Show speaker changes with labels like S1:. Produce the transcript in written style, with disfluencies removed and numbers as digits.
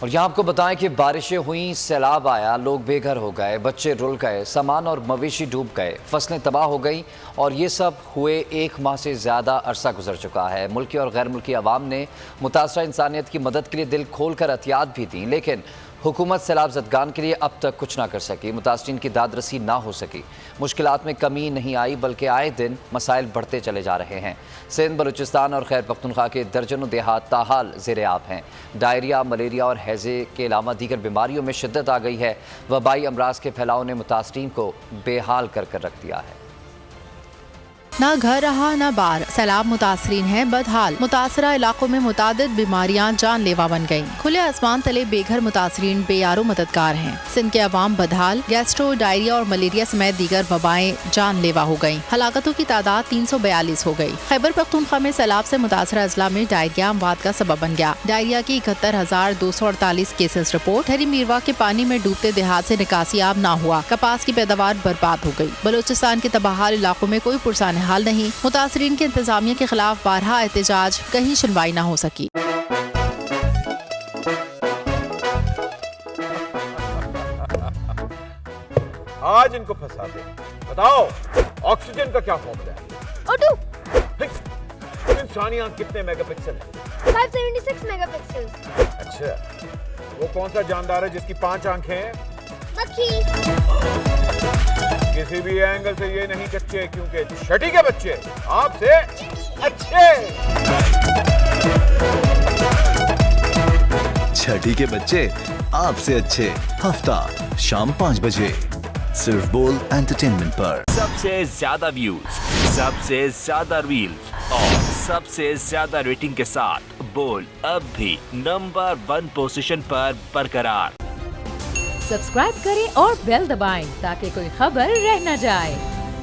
S1: اور یہاں آپ کو بتائیں کہ بارشیں ہوئیں، سیلاب آیا، لوگ بے گھر ہو گئے، بچے رل گئے، سامان اور مویشی ڈوب گئے، فصلیں تباہ ہو گئیں اور یہ سب ہوئے 1 ماہ سے زیادہ عرصہ گزر چکا ہے۔ ملکی اور غیر ملکی عوام نے متاثرہ انسانیت کی مدد کے لیے دل کھول کر عطیات بھی دیں، لیکن حکومت سیلاب زدگان کے لیے اب تک کچھ نہ کر سکی، متاثرین کی داد رسی نہ ہو سکی، مشکلات میں کمی نہیں آئی بلکہ آئے دن مسائل بڑھتے چلے جا رہے ہیں۔ سندھ، بلوچستان اور خیبر پختونخوا کے درجنوں دیہات تاحال زیر آب ہیں۔ ڈائریا، ملیریا اور ہیضے کے علاوہ دیگر بیماریوں میں شدت آ گئی ہے۔ وبائی امراض کے پھیلاؤ نے متاثرین کو بے حال کر رکھ دیا ہے۔
S2: نہ گھر رہا نہ بار، سیلاب متاثرین ہیں بدحال۔ متاثرہ علاقوں میں متعدد بیماریاں جان لیوا بن گئیں۔ کھلے آسمان تلے بے گھر متاثرین بے یار و مددگار ہیں۔ سندھ کے عوام بدحال، گیسٹرو، ڈائریا اور ملیریا سمیت دیگر وبائیں جان لیوا ہو گئیں۔ ہلاکتوں کی تعداد 342 ہو گئی۔ خیبر پختونخوا میں سیلاب سے متاثرہ اضلاع میں ڈائریا اموات کا سبب بن گیا۔ ڈائریا کی 71,248 کیسز رپورٹ۔ ہری میروا کے پانی میں ڈوبتے دیہات سے نکاسی آب نہ ہوا، کپاس کی پیداوار برباد ہو گئی۔ بلوچستان کے تباہال علاقوں میں کوئی پرسان حال نہیں، متاثرین کے انتظامیہ کے خلاف بارہا احتجاج، کہیں سنوائی نہ ہو سکی۔
S3: آج ان کو پھنسا دیں۔ بتاؤ آکسیجن کا کیا فارمولا ہے؟
S4: O2
S3: انسانی آنکھ کتنے میگا پکسل ہے؟
S4: 576 میگا پکسل۔
S3: اچھا، وہ کون سا جاندار ہے جس کی 5 آنکھیں ہیں؟
S4: مکھی۔
S3: کسی بھی اینگل سے یہ نہیں کچے، کیونکہ چھٹی کے بچے آپ سے اچھے۔
S5: چھٹی کے بچے آپ سے اچھے، ہفتہ شام 5 بجے صرف بول انٹرٹینمنٹ پر۔
S6: سب سے زیادہ ویوز، سب سے زیادہ ریلز اور سب سے زیادہ ریٹنگ کے ساتھ بول اب بھی نمبر 1 پوزیشن پر برقرار۔
S7: سبسکرائب کریں اور بیل دبائیں تاکہ کوئی خبر رہ نہ جائے۔